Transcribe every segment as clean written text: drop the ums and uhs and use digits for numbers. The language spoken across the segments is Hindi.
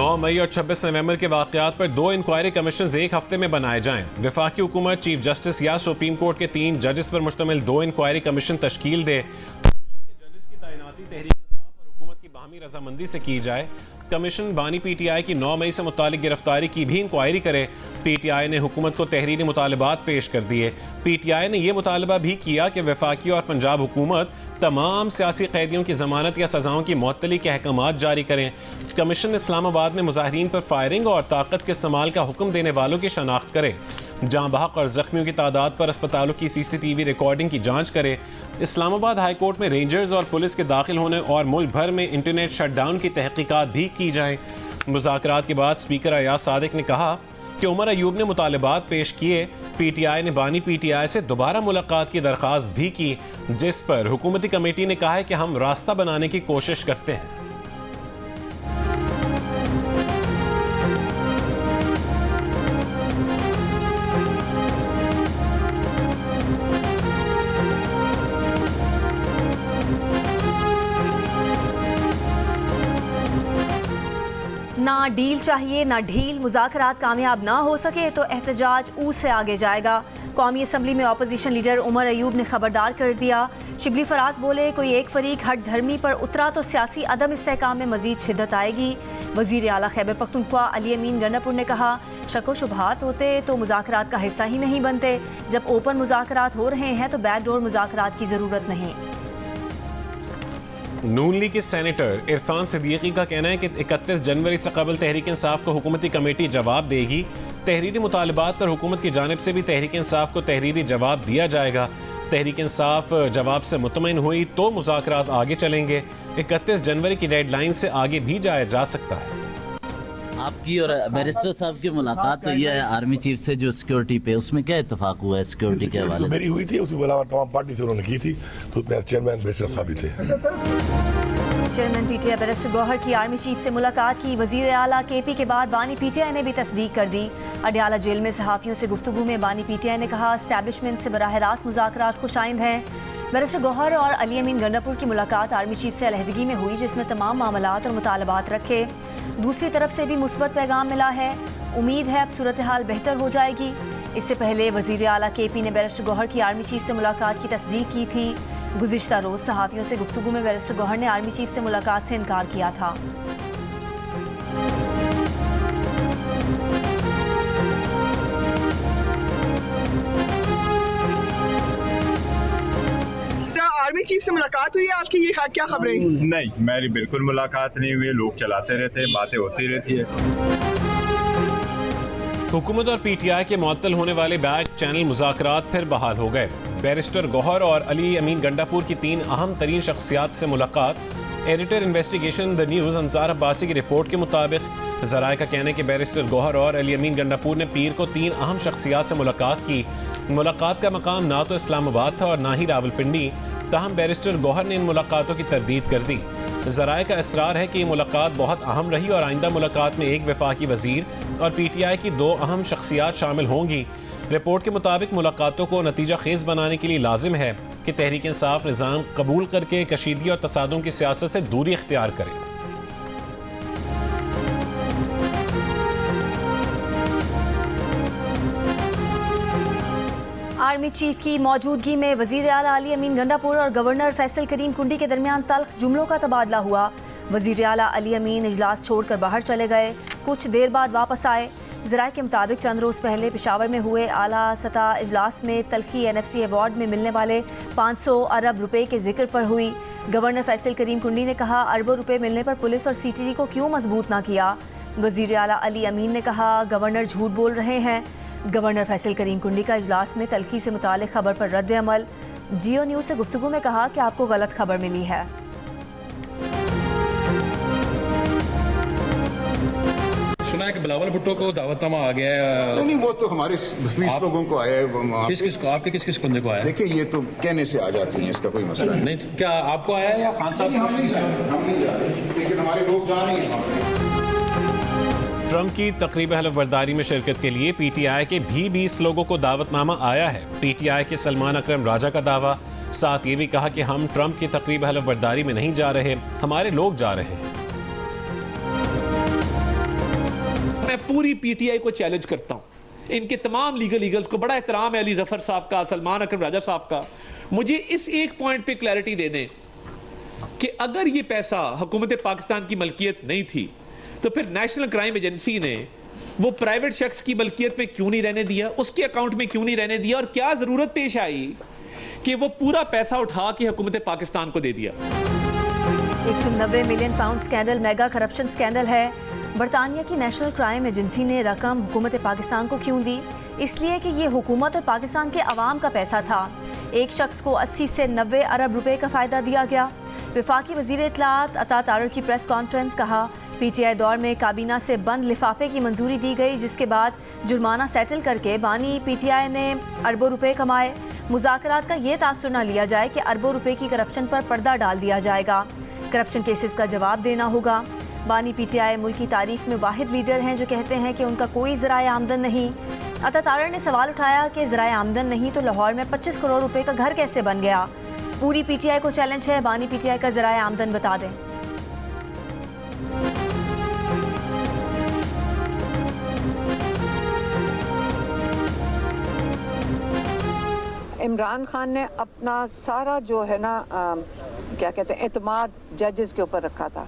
9 मई और 26 नवंबर के वाक़यात पर 2 इंक्वायरी कमीशन एक हफ्ते में बनाए जाएं। वफाकी हुकूमत चीफ जस्टिस या सुप्रीम कोर्ट के 3 जजेस पर मुश्तमिल 2 इंक्वायरी कमीशन तश्कील दे। कमीशन के जजेस की तैनाती तहरीक इंसाफ और हुकूमत की बाहमी रजामंदी से की जाए। कमीशन बानी PTI की 9 मई से मुतालिक गिरफ्तारी की भी इंक्वायरी करे। PTI ने हुकूमत को तहरीरी मुतालबात पेश कर दिए। PTI ने यह मुतालबा भी किया कि वफाकी और पंजाब हुकूमत तमाम सियासी कैदियों की जमानत या सजाओं की मुअत्तली के अहकामात जारी करें। कमीशन इस्लामाबाद में मुजाहिरीन पर फायरिंग और ताकत के इस्तेमाल का हुक्म देने वालों की शनाख्त करे। जाँ बहक और जख्मियों की तादाद पर अस्पतालों की CCTV रिकॉर्डिंग की जांच करे। इस्लामाबाद हाई कोर्ट में रेंजर्स और पुलिस के दाखिल होने और मुल्क भर में इंटरनेट शटडाउन की तहकीकात भी की जाए। मुज़ाकरात के बाद स्पीकर अयाज सादिक ने कहा कि उमर अयूब ने मुतालबात पेश किए। PTI ने बानी PTI से दोबारा मुलाकात की दरख्वास्त भी की, जिस पर हुकूमती कमेटी ने कहा है कि हम रास्ता बनाने की कोशिश करते हैं। ना डील चाहिए ना ढील, मुज़ाकरात कामयाब ना हो सके तो एहतजाज ऊ से आगे जाएगा। कौमी असम्बली में अपोजिशन लीडर उमर अयूब ने खबरदार कर दिया। शिबली फराज बोले, कोई एक फरीक हट धर्मी पर उतरा तो सियासी अदम इस्तेहकाम में मजीद शिद्दत आएगी। वज़ीर आला खैबर पख्तूनख्वा अली अमीन गंडापुर ने कहा, शक व शुबहात होते तो मुज़ाकरात का हिस्सा ही नहीं बनते। जब ओपन मुज़ाकरात हो रहे हैं तो बैकडोर मुज़ाकरात की ज़रूरत नहीं। नून लीग के सेनेटर इरफान सिद्दीकी का कहना है कि 31 जनवरी से कबल तहरीक इंसाफ को हुकूमती कमेटी जवाब देगी। तहरीरी मुतालबात पर हुकूमत की जानिब से भी तहरीक इंसाफ को तहरीरी जवाब दिया जाएगा। तहरीक इंसाफ जवाब से मुतमईन हुई तो मुज़ाकरात आगे चलेंगे। 31 जनवरी की डेडलाइन से आगे भी जाया जा सकता है। आपकी और बैरिस्टर साहब की मुलाकात हुई है आर्मी चीफ से जो सिक्योरिटी पे, उसमें क्या इत्तेफाक हुआ है सिक्योरिटी के हवाले से? मेरी हुई थी, उसके अलावा तमाम पार्टी से उन्होंने की थी, तो मैं चेयरमैन बैरिस्टर साहब भी थे। चेयरमैन PTI बैरिस्टर गौहर की आर्मी चीफ से मुलाकात की। वजीर आला KP के बाद बानी PTI ने भी तस्दीक कर दी। अडयाला जेल में सहाफ़ियों से गुफ्तगू में बानी PTI ने कहा, एस्टैब्लिशमेंट से बराह रास्त मुज़ाकरात खुशाइंद हैं। बैरिस्टर गौहर और अली अमीन गंडापुर की मुलाकात आर्मी चीफ से अलहदगी में हुई, जिसमें तमाम मामलात और मुतालबात रखे। दूसरी तरफ से भी मुस्बत पैगाम मिला है। उम्मीद है अब सूरत हाल बेहतर हो जाएगी। इससे पहले वजीर आला KP ने बैरिस्टर गौहर की आर्मी चीफ से मुलाकात की तस्दीक की थी। गुज़िश्ता रोज़ सहाफ़ियों से गुफ्तगू में बैरिस्टर गौहर ने आर्मी चीफ से मुलाकात से इनकार किया था। आर्मी चीफ से मुलाकात हुई है आपकी, ये क्या खबरें? नहीं, मेरी बिल्कुल मुलाकात नहीं हुई। लोग चलाते रहते हैं, बातें होती रहती है। हुकूमत और PTI के मुअत्तल होने वाले बैक चैनल मुज़ाकरात फिर बहाल हो गए। बैरिस्टर गौहर और अली अमीन गंडापुर की 3 अहम तरीन शख्सियात से मुलाकात। Editor investigation the news Ansar Abbasi की रिपोर्ट के मुताबिक ज़राए का कहना है कि बैरिस्टर गौहर और अली अमीन गंडापुर ने पीर को 3 अहम शख्सियात से मुलाकात की। मुलाकात का मकाम ना तो इस्लामाबाद था और ना ही रावलपिंडी, ताहम बैरिस्टर गौहर ने इन मुलाकातों की तरदीद कर दी। ज़राए का इसरार है कि ये मुलाकात बहुत अहम रही और आइंदा मुलाकात में एक वफाकी वज़ीर और PTI की 2 अहम शख्सियात शामिल होंगी। रिपोर्ट के मुताबिक मुलाकातों को नतीजा खेज बनाने के लिए लाजिम है कि तहरीक इंसाफ निज़ाम कबूल करके कशीदगी और तसादुम की सियासत से दूरी इख्तियार करे। आर्मी चीफ की मौजूदगी में वजीर आला अली अमीन गंडापुर और गवर्नर फैसल करीम कुंडी के दरमियान तल्ख जुमलों का तबादला हुआ। वजीर आला अली अमीन इजलास छोड़कर बाहर चले गए, कुछ देर बाद वापस आए। ज़राए के मुताबिक चंद रोज़ पहले पेशावर में हुए आला सतह इजलास में तल्खी NFC अवार्ड में मिलने वाले 500 अरब रुपए के जिक्र पर हुई। गवर्नर फैसल करीम कुंडी ने कहा, अरबों रुपए मिलने पर पुलिस और CTG को क्यों मजबूत ना किया। वजीर आला अली अमीन ने कहा, गवर्नर झूठ बोल रहे हैं। गवर्नर फैसल करीम कुंडी का इजलास में तल्खी से मुतालिक खबर पर रद्द अमल। जियो न्यूज़ से गुफ्तगू में कहा कि आपको गलत खबर मिली है। सुना है कि बिलावल भुट्टो को दावतनामा आ गया है। नहीं, वो तो हमारे 20 लोगों को आया है। आपके किस किस बंदे को आया? देखिए, ये तो कहने से आ जाती हैं, इसका कोई मसला नहीं। क्या आपको आया है या खान साहब? लेकिन हमारे लोग जा रहे हैं। ट्रंप की तकरीब हलफबरदारी में शिरकत के लिए PTI के भी 20 लोगों को दावतनामा आया है। PTI के सलमान अकरम राजा का दावा, साथ ये भी कहा कि हम ट्रंप की तकरीब हलफबरदारी में नहीं जा रहे, हमारे लोग जा रहे हैं। मैं पूरी पीटीआई को चैलेंज करता हूँ, इनके तमाम लीगल ईगल्स को, बड़ा एहतराम है अली जफर साहब का, सलमान अकरम राजा साहब का, मुझे इस एक पॉइंट पे क्लैरिटी दे दें कि अगर ये पैसा हुकूमत पाकिस्तान की मलकियत नहीं थी तो फिर नेशनल क्राइम एजेंसी ने वो प्राइवेट शख्स की मलकियत में क्यों नहीं रहने दिया, उसके अकाउंट में क्यों नहीं रहने दिया, और क्या जरूरत पेश आई कि वो पूरा पैसा उठा के हुकूमत पाकिस्तान को दे दिया। 190 million pound scandal mega corruption scandal है। बरतानिया की नेशनल क्राइम एजेंसी ने रकम हुकूमत पाकिस्तान को क्यों दी? इसलिए कि ये हुकूमत और पाकिस्तान के अवाम का पैसा था। एक शख्स को 80 से 90 अरब रुपए का फ़ायदा दिया गया। वफाकी वज़ीर इत्तलात अता तारर की प्रेस कॉन्फ्रेंस, कहा पीटीआई दौर में काबीना से बंद लिफाफे की मंजूरी दी गई, जिसके बाद जुर्माना सेटल करके बानी पीटीआई ने अरबों रुपए कमाए। मुज़ाकरात का ये तासुर न लिया जाए कि अरबों रुपए की करप्शन पर पर्दा डाल दिया जाएगा। करप्शन केसेस का जवाब देना होगा। बानी पीटीआई मुल्क की तारीख में वाहिद लीडर हैं जो कहते हैं कि उनका कोई ज़राए आमदन नहीं। अता तारर ने सवाल उठाया कि ज़राए आमदन नहीं तो लाहौर में 25 करोड़ रुपए का घर कैसे बन गया? पूरी पीटीआई को चैलेंज है, बानी पीटीआई का ज़राए आमदन बता दें। इमरान खान ने अपना सारा जो है ना क्या कहते हैं एतमाद जजेस के ऊपर रखा था।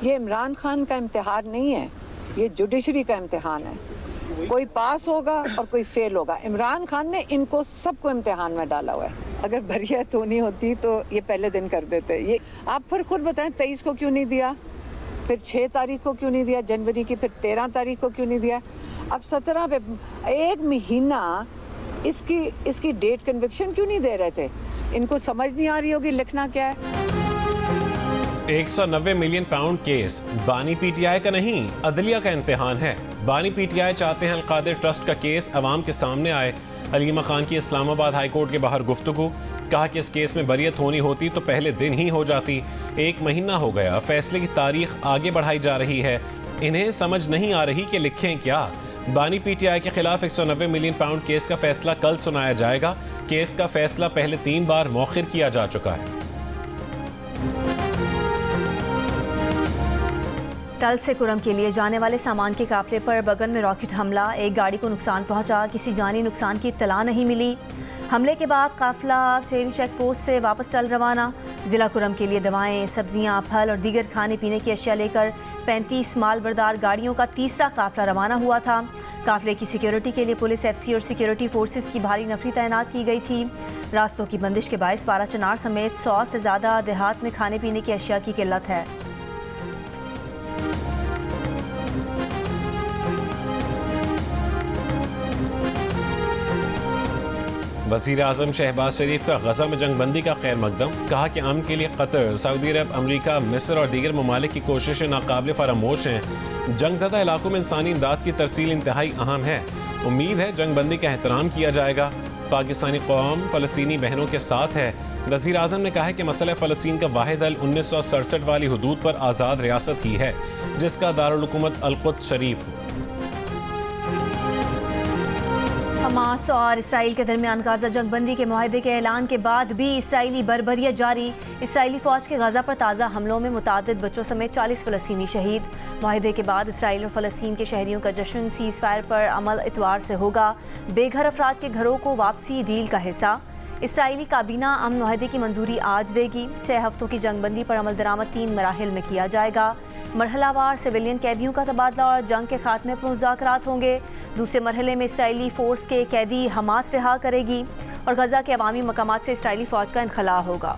ये इमरान खान का इम्तिहान नहीं है, ये जुडिशरी का इम्तिहान है। कोई पास होगा और कोई फेल होगा। इमरान खान ने इनको सबको इम्तिहान में डाला हुआ है। अगर बरियत होनी होती तो ये पहले दिन कर देते। ये आप फिर खुद बताएं, 23 को क्यों नहीं दिया, फिर 6 तारीख को क्यों नहीं दिया जनवरी की, फिर 13 तारीख को क्यों नहीं दिया, अब 17 पे 1 महीना इसकी डेट कन्विक्शन क्यों नहीं दे रहे थे? इनको समझ नहीं आ रही होगी लिखना क्या है। 190 मिलियन पाउंड केस बानी पीटीआई का नहीं, अदलिया का इम्तिहान है। बानी पीटीआई चाहते हैं अलकादिर ट्रस्ट का केस अवाम के सामने आए। अलीमा खान की इस्लामाबाद हाई कोर्ट के बाहर गुफ्तगू, कहा कि इस केस में बरियत होनी होती तो पहले दिन ही हो जाती। 1 महीना हो गया, फैसले की तारीख आगे बढ़ाई जा रही है। इन्हें समझ नहीं आ रही कि लिखें क्या। बानी पीटीआई के खिलाफ 190 मिलियन पाउंड केस का फैसला कल सुनाया जाएगा। केस का फैसला पहले 3 बार मौखिर किया जा चुका है। टल से कुरम के लिए जाने वाले सामान के काफिले पर बगन में रॉकेट हमला, एक गाड़ी को नुकसान पहुंचा, किसी जानी नुकसान की इत्तला नहीं मिली। हमले के बाद काफिला चेरी चेक पोस्ट से वापस चल रवाना। जिला कुरम के लिए दवाएं, सब्जियां, फल और दीगर खाने पीने की अशिया लेकर 35 मालबरदार गाड़ियों का तीसरा काफिला रवाना हुआ था। काफिले की सिक्योरिटी के लिए पुलिस, एफसी और सिक्योरिटी फोर्सेस की भारी नफरी तैनात की गई थी। रास्तों की बंदिश के बायस पारा चनार समेत 100 से ज़्यादा देहात में खाने पीने की अशिया की किल्लत है। वज़ीर आज़म शहबाज शरीफ का गज़ा में जंगबंदी का खैर मकदम, कहा कि अमन के लिए कतर, सऊदी अरब, अमरीका, मिस्र और दीगर ममालिक की कोशिशें नाकाबिल फरामोश हैं। जंगज़दा इलाकों में इंसानी इमदाद की तरसील इंतहाई अहम है। उम्मीद है जंगबंदी का एहतराम किया जाएगा। पाकिस्तानी कौम फ़लस्तीनी बहनों के साथ है। वज़ीर आज़म ने कहा है कि मसला फ़लस्तीन का वाहिद हल 1967 वाली हुदूद पर आज़ाद रियासत ही है, जिसका दारुल हुकूमत अल-कुद्स शरीफ हो। हमास और इसराइल के दरमियान गाजा जंगबंदी के मुआहदे के ऐलान के बाद भी इसराइली बर्बरियत जारी। इसराइली फ़ौज के गाजा पर ताज़ा हमलों में मुतादिद बच्चों समेत 40 फ़लस्तीनी शहीद। मुआहदे के बाद इसराइल और फ़लस्तीन के शहरियों का जश्न। सीज़ फायर पर अमल इतवार से होगा। बेघर अफराद के घरों को वापसी डील का हिस्सा। इसराइली काबीना अमन मुआहदे की मंजूरी आज देगी। 6 हफ्तों की जंगबंदी पर अमल दरामद 3 मराहिल में किया जाएगा। मरहलावार सिविलियन कैदियों का तबादला और जंग के खात्मे पर मुज़ाकरात होंगे। दूसरे मरहले में इसराइली फ़ोर्स के कैदी हमास रिहा करेगी और गज़ा के अवामी मकामात से इसराइली फ़ौज का इनखला होगा।